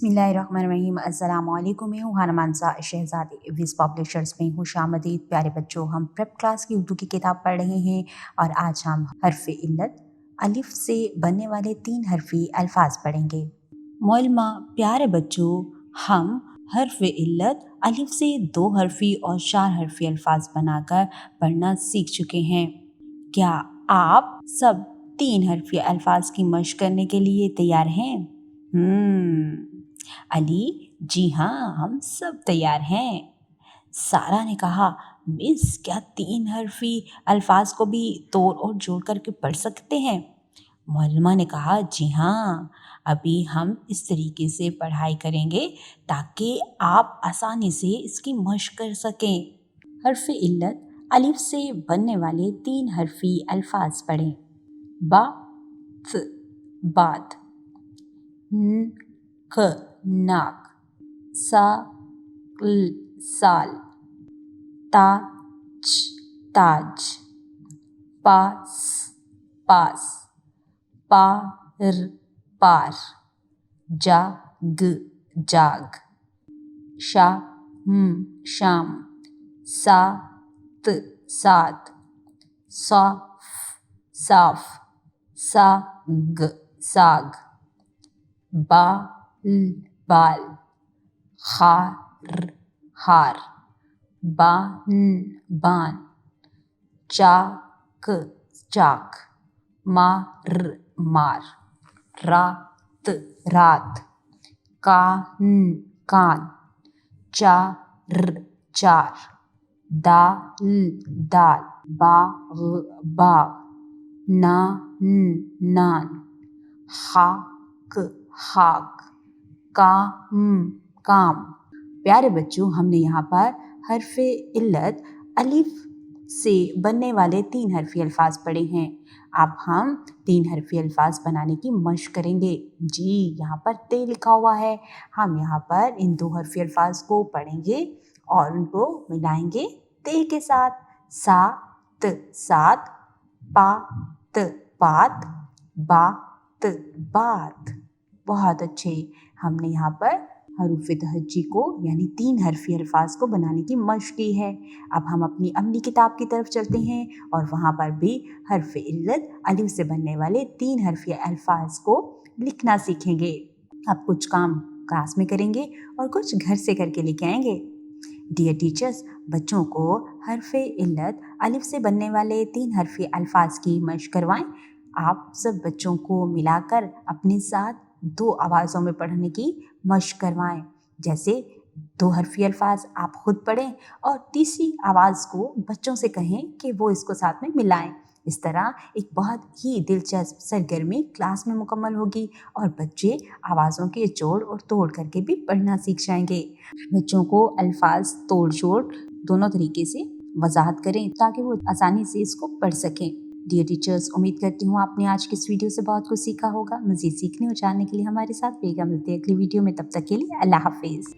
बिस्मिल्लाहिर्रहमानिर्रहीम। अस्सलामुअलैकुम। मैं हूँ हनुमानसा शहज़ादी विज़ पब्लिशर्स में खुशामदीद। प्यारे बच्चों, हम प्रेप क्लास की उर्दू की किताब पढ़ रहे हैं और आज हम हर्फ़ इल्लत अलिफ से बनने वाले 3 हरफ़ी अल्फाज पढ़ेंगे। मोइल्मा प्यारे बच्चों, हम हर्फ़ इल्लत अलिफ से 2 हरफ़ी और 4 हरफ़ी अल्फाज बनाकर पढ़ना सीख चुके हैं। क्या आप सब 3 हरफ़ी अल्फाज की मशक़ करने के लिए तैयार हैं? अली, जी हाँ, हम सब तैयार हैं। सारा ने कहा, मिस क्या 3 हरफ़ी अल्फाज को भी तोड़ और जोड़ करके पढ़ सकते हैं? मुअल्लिमा ने कहा, जी हाँ, अभी हम इस तरीके से पढ़ाई करेंगे ताकि आप आसानी से इसकी मशक़ कर सकें। हर्फ़ इल्लत अलिफ से बनने वाले 3 हरफ़ी अल्फाज पढ़ें। बा थ बात, न क नाक, सा ल साल, ता च ताज, पास पास, पा र पार, जा ग जाग, शा शाम, सा त सात, साफ साफ, सा ग साग, बाल बाल, खार हार, बान बान, चाक चाक, मार मार, रात रात, कान कान, चार चार, दाल दाल, बाग बाग, नान नान, खाक खाक, काम काम। प्यारे बच्चों, हमने यहाँ पर हर्फ़ इल्लत अलिफ से बनने वाले 3 हरफ़ी अल्फाज पढ़े हैं। अब हम 3 हरफ़ी अल्फाज बनाने की मशक़ करेंगे। जी, यहाँ पर ते लिखा हुआ है। हम यहाँ पर इन 2 हरफ़ी अल्फाज को पढ़ेंगे और उनको मिलाएंगे ते के साथ। सात सात, पात पात, बात बात। बहुत अच्छे। हमने यहाँ पर हरूफ़ तहज्जी को यानी 3 हरफ़ी अल्फाज को बनाने की मशक़ की है। अब हम अपनी अगली किताब की तरफ चलते हैं और वहाँ पर भी हर्फ़ इल्लत अलिफ से बनने वाले 3 हरफ़ी अल्फाज को लिखना सीखेंगे। अब कुछ काम क्लास में करेंगे और कुछ घर से करके लेके आएंगे। डियर टीचर्स, बच्चों को हर्फ़ इल्लत अलिफ से बनने वाले 3 हरफ़ी अल्फाज की मशक़ करवाएं। आप सब बच्चों को मिलाकर अपने साथ 2 आवाज़ों में पढ़ने की मशक़ करवाएं। जैसे 2 हरफ़ी अल्फाज आप खुद पढ़ें और तीसरी आवाज़ को बच्चों से कहें कि वो इसको साथ में मिलाएं। इस तरह एक बहुत ही दिलचस्प सरगर्मी क्लास में मुकम्मल होगी और बच्चे आवाज़ों के जोड़ और तोड़ करके भी पढ़ना सीख जाएंगे। बच्चों को अल्फाज तोड़ जोड़ दोनों तरीके से वजाहत करें ताकि वो आसानी से इसको पढ़ सकें। डियर टीचर्स, उम्मीद करती हूँ आपने आज की इस वीडियो से बहुत कुछ सीखा होगा। मज़ीद सीखने और जानने के लिए हमारे साथ मिलते हैं अगली वीडियो में। तब तक के लिए अल्लाह हाफिज़।